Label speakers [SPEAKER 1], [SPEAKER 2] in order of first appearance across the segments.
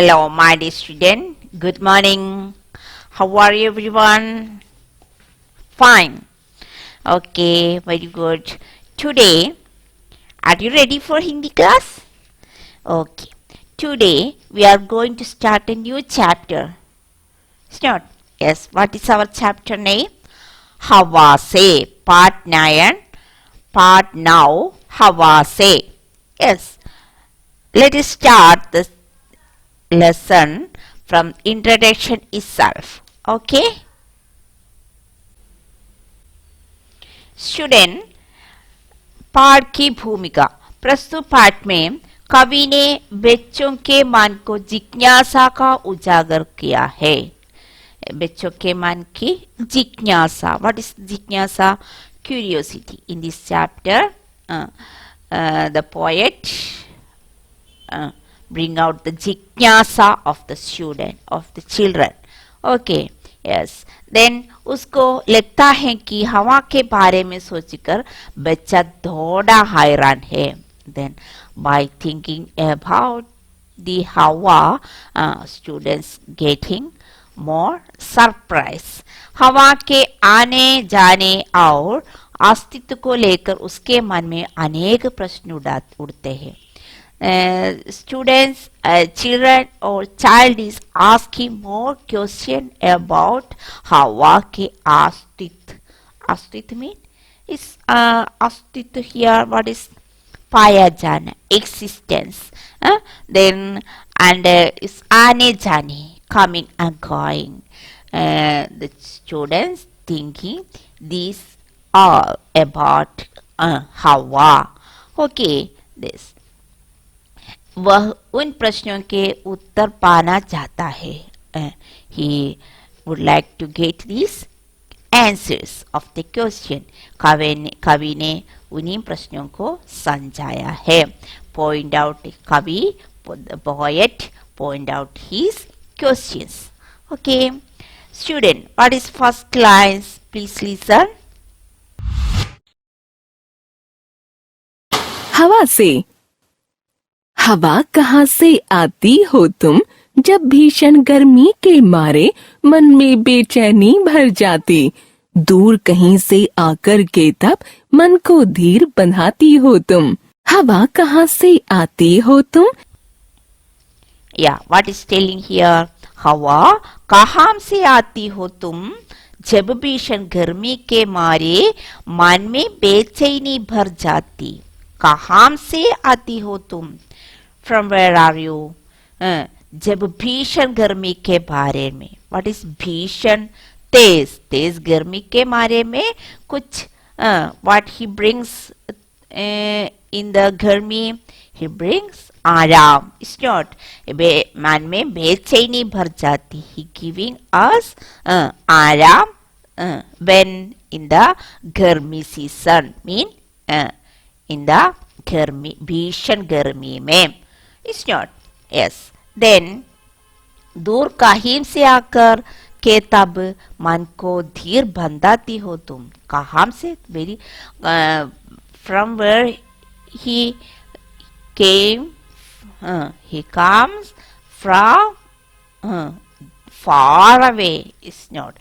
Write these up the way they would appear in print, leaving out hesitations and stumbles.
[SPEAKER 1] Hello, my dear student. Good morning. How are you, everyone? Fine. Okay, very good. Today, are you ready for Hindi class? Okay. Today, we are going to start a new chapter. It's not? Yes. What is our chapter name? Hawa se. Part 9. Part now. Hawa se. Yes. Let us start the lesson from introduction itself. Okay? Student पाठ की भूमिका प्रस्तुत पाठ में कवि ने बच्चों के मन को जिज्ञासा का उजागर किया है. बच्चों के मन की जिज्ञासा. व्हाट इज जिज्ञासा? Curiosity. In this chapter the poet bring out the jignasa of the student, of the children. Okay, yes. Then उसको लगता है कि हवा के बारे में सोचकर बच्चा थोड़ा हैरान है. Then by thinking about the हवा, students getting more surprise. हवा के आने जाने और अस्तित्व को लेकर उसके मन में अनेक प्रश्न उड़ते हैं. Students, children or child is asking more question about हवा के अस्तित्व. अस्तित्व mean is अस्तित्व here. What is पाया जाना? Existence. Then and is आने जाने, coming and going. The students thinking these are about हवा. Okay, this. वह उन प्रश्नों के उत्तर पाना चाहता है. He would like to get these answers of the question. कवि ने उन्हीं प्रश्नों को समझाया है. Point out कवि, the poet point out his questions. Okay, student, what is first lines? Please listen.
[SPEAKER 2] हवा से. हवा कहाँ से आती हो तुम, जब भीषण गर्मी के मारे मन में बेचैनी भर जाती. दूर कहीं से आकर के तब मन को धीर बंधाती हो तुम. हवा कहाँ से आती हो तुम.
[SPEAKER 1] Yeah, what is telling here? हवा कहाँ से आती हो तुम, जब भीषण गर्मी के मारे मन में बेचैनी भर जाती. कहाँ से आती हो तुम? From where are you? जब भीषण गर्मी के बारे में. What is भीषण? तेज गर्मी के बारे में कुछ what he brings in the गर्मी, he brings आराम. It's not मन में बेचैनी भर जाती. He giving us आराम when in the गर्मी season, mean in the गर्मी, भीषण गर्मी में. It's not. Yes. Then दूर कहीं से आकर के तब मन को धीर बंधाती हो तुम. कहाँ से? Very from where he came. He comes from far away. It's not.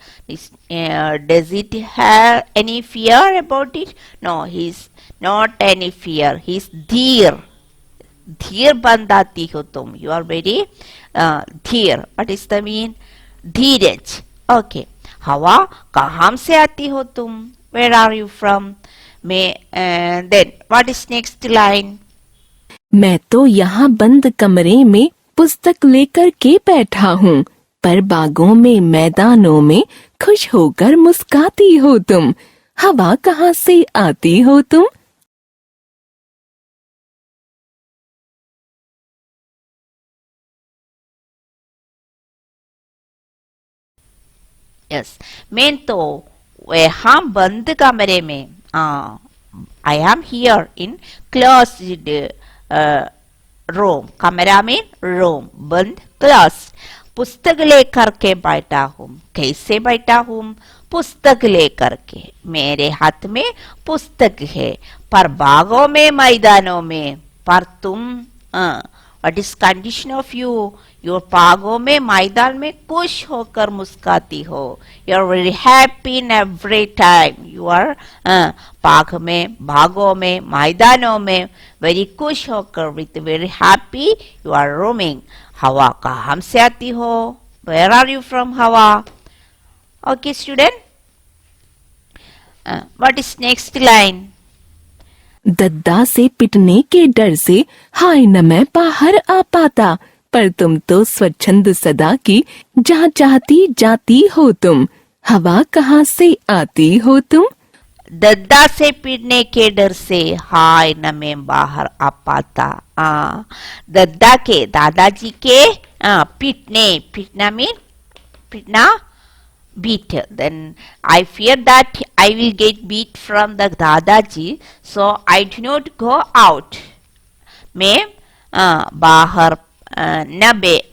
[SPEAKER 1] Does it have any fear about it? No, he's not any fear. He's धीर. धीर बंधाती हो तुम. You are very धीर. What is the mean? Dheeraj. Okay. हवा कहाँ से आती हो तुम? Where are you from? Then what is next line?
[SPEAKER 2] मैं तो यहाँ बंद कमरे में पुस्तक लेकर के बैठा हूँ, पर बागों में मैदानों में खुश होकर मुस्काती हो तुम. हवा कहाँ से आती हो तुम.
[SPEAKER 1] Yes. मैं तो यहाँ बंद कमरे में. I am here in closed room. कमरा में room. बंद closed. पुस्तक लेकर के बैठा हूँ. कैसे बैठा हूँ? पुस्तक लेकर के. मेरे हाथ में पुस्तक है, पर बागों में मैदानों में. पर तुम What is condition of you? Your पागों में मैदान में खुश होकर मुस्काती हो. You are very happy in every time. You are पाग में, भागों में, मैदानों में very खुश होकर with very happy you are roaming. हवा कहाँ से आती हो? Where are you from, हवा? Okay, student. What is next line?
[SPEAKER 2] दद्दा से पिटने के डर से हाय न मैं बाहर आ पाता, पर तुम तो स्वच्छंद सदा की जहाँ चाहती जाती हो तुम, हवा कहाँ से आती हो तुम.
[SPEAKER 1] दद्दा से पिटने के डर से हाय न मैं बाहर आ पाता. दद्दा के, दादाजी के पीटना मीन पीटना, beat. Then I fear that I will get beat from the Dadaji, so I do not go out. मैं बाहर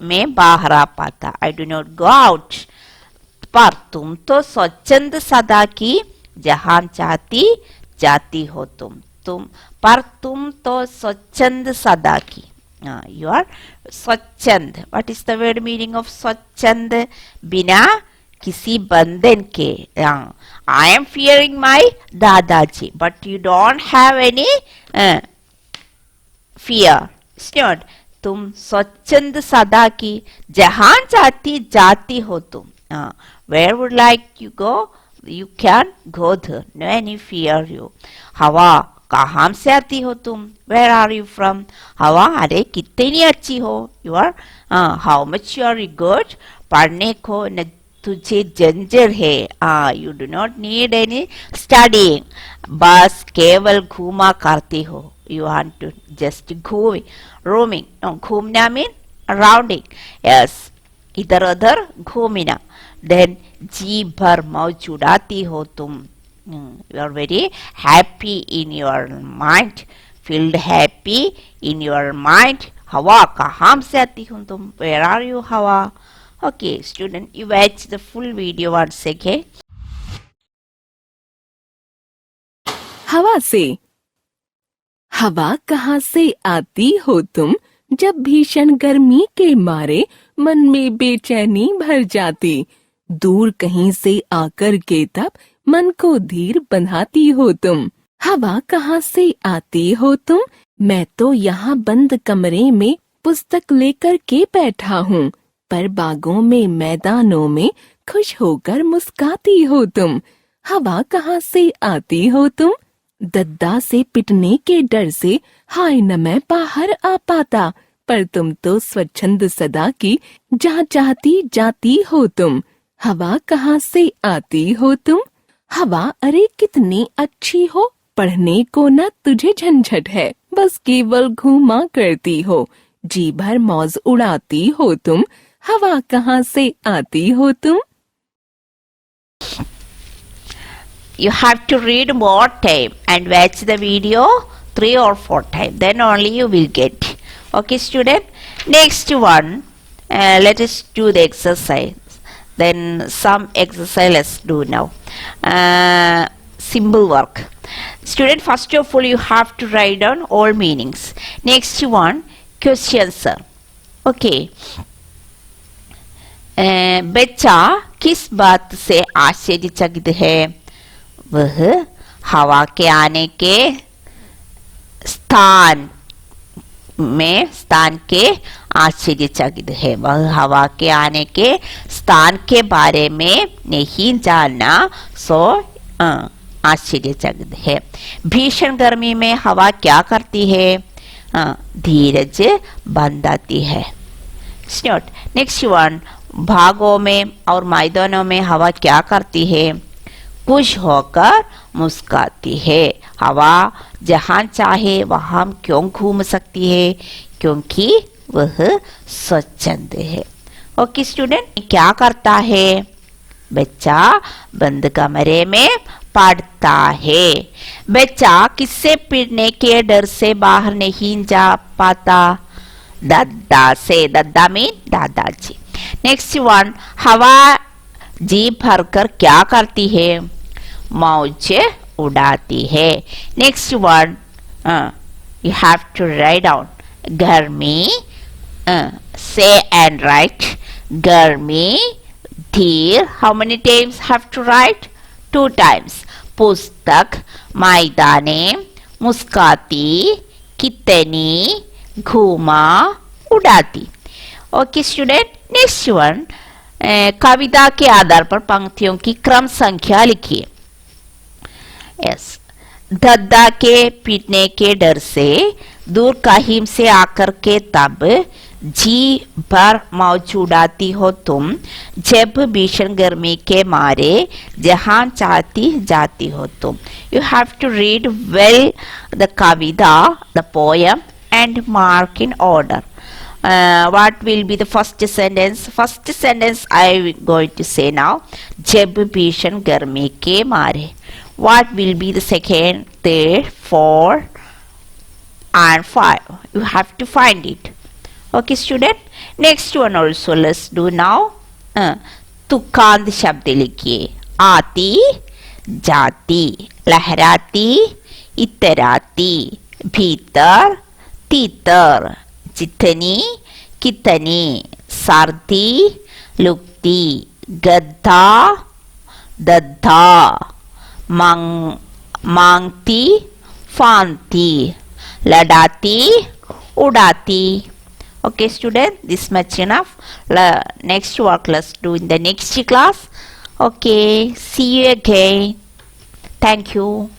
[SPEAKER 1] मैं बाहर आ पाता. I do not go out. पर तुम तो स्वच्छंद सदा की जहां चाहती जाती हो तुम पर तुम तो स्वच्छंद सदा की. You are स्वच्छंद. What is the word meaning of स्वच्छंद? बिना किसी बंधन के. I am fearing my दादाजी, but you don't have any fear. It's not. तुम स्वच्छंद सदा की जहां चाहती जाती हो तुम. Where would like you go? You can go there. No any fear you. हवा कहाँ से आती हो तुम? Where are you from? हवा अरे कितनी अच्छी हो. You are how much you are good? पढ़ने को न तुझे जंजर है. You do not need any studying. बस केवल घूमा करती हो. You want to just go roaming. No, घूमना mean rounding. Yes, इधर उधर घूमना. Then जी भर मौज उड़ाती हो तुम. You are very happy in your mind. Feel happy in your mind. हवा कहाँ से आती हो तुम? Where are you, हवा? Okay, student, you watch the full video once again.
[SPEAKER 2] हवा से. हवा कहाँ से आती हो तुम जब भीषण गर्मी के मारे मन में बेचैनी भर जाती, दूर कहीं से आकर के तब मन को धीर बंधाती हो तुम. हवा कहाँ से आती हो तुम? मैं तो यहाँ बंद कमरे में पुस्तक लेकर के बैठा हूँ, पर बागों में मैदानों में खुश होकर मुस्काती हो तुम. हवा कहाँ से आती हो तुम? दद्दा से पिटने के डर से हाय न मैं बाहर आ पाता, पर तुम तो स्वच्छंद सदा की जहाँ चाहती जाती हो तुम. हवा कहाँ से आती हो तुम? हवा अरे कितनी अच्छी हो, पढ़ने को न तुझे झंझट है, बस केवल घूमा करती हो. जी भर मौज उड़ाती हो तुम. हवा कहाँ से आती हो तुम?
[SPEAKER 1] You have to read more time and watch the video 3 or 4 times. Then only you will get. Okay, student. Next one, let us do the exercise. Then some exercise let's do now. Symbol work. Student, first of all, you have to write down all meanings. Next one, questions. Okay. बच्चा किस बात से आश्चर्यचकित है? वह हवा के आने के स्थान के आश्चर्यचकित है. वह हवा के आने के स्थान के बारे में नहीं जानना, सो आश्चर्यचकित है. भीषण गर्मी में हवा क्या करती है? धीरज बंधाती है. नेक्स्ट वन, भागों में और मैदानों में हवा क्या करती है? खुश होकर मुस्काती है. हवा जहां चाहे वहां क्यों घूम सकती है? क्योंकि वह स्वच्छंद है. ओके स्टूडेंट, क्या करता है? बच्चा बंद कमरे में पढ़ता है. बच्चा किससे पिटने के डर से बाहर नहीं जा पाता? दद्दा से. दद्दा मीन दादाजी. नेक्स्ट वन, हवा जी भरकर क्या करती है? मौज उड़ाती है. Next one, you have to write down. गर्मी Say and write. Garmi, dheer. How many times have to write? 2 times. Pustak, maidane, muskati, kitani, घूमा, उड़ाती. Okay student, next one. कविता के आधार पर पंक्तियों की क्रम संख्या लिखिए. Yes. धद्दा के पीटने के डर से दूर कहीं से आकर के तब जी भर मौज उड़ाती हो तुम जब भीषण गर्मी के मारे जहां चाहती जाती हो तुम. You have to read well the kavita, the poem and mark in order. What will be the first sentence? First sentence I am going to say now. जब भीषण गर्मी के मारे. What will be the second, third, fourth and 5? You have to find it. Okay student. Next one also let's do now. तुकांत शब्द लिखिए. आती, जाती, लहराती, इतराती, भीतर, तीतर, जितनी, कितनी, सर्दी, लुकती, गद्दा, दद्दा, मांगती, फांती, लड़ाती, उड़ाती. Okay student, this much enough. Next work let's do in the next class. Okay, see you again. Thank you.